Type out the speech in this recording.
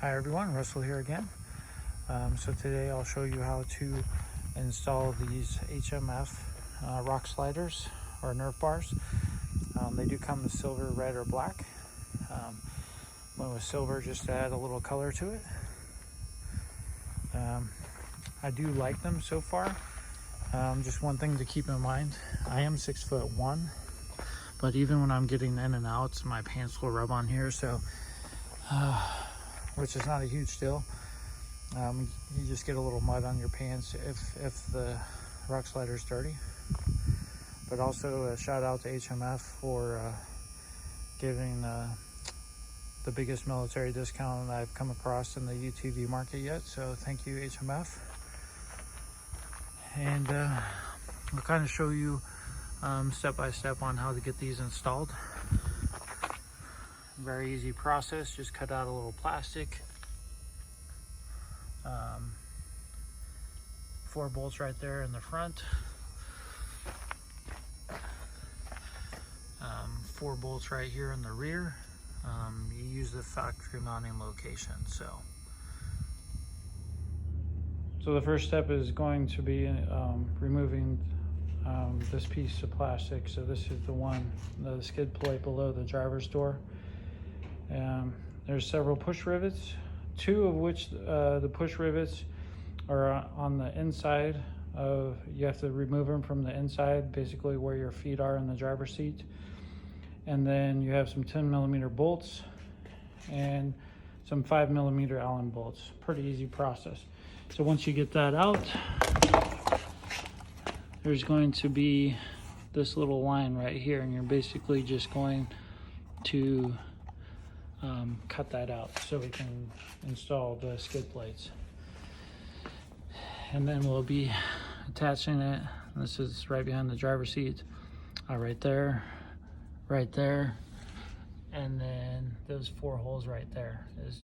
Hi everyone, Russell here again. So today I'll show you how to install these HMF rock sliders or nerf bars. They do come in silver, red, or black. Went with silver just to add a little color to it. I do like them so far. Just one thing to keep in mind, I am 6'1", but even when I'm getting in and out, my pants will rub on here, so which is not a huge deal. You just get a little mud on your pants if the rock slider is dirty. But also a shout out to HMF for giving the biggest military discount I've come across in the UTV market yet. So thank you, HMF. And I'll kind of show you step by step on how to get these installed. Very easy process. Just cut out a little plastic. 4 bolts right there in the front. 4 bolts right here in the rear. You use the factory mounting location. So the first step is going to be removing this piece of plastic. So this is the skid plate below the driver's door. There's several push rivets, 2 of which the push rivets are on the inside of, you have to remove them from the inside, basically where your feet are in the driver's seat. And then you have some 10mm bolts and some 5mm Allen bolts. Pretty easy process. So once you get that out, there's going to be this little line right here, and you're basically just going to cut that out so we can install the skid plates. And then we'll be attaching it. This is right behind the driver's seat, right there, and then those 4 holes right there is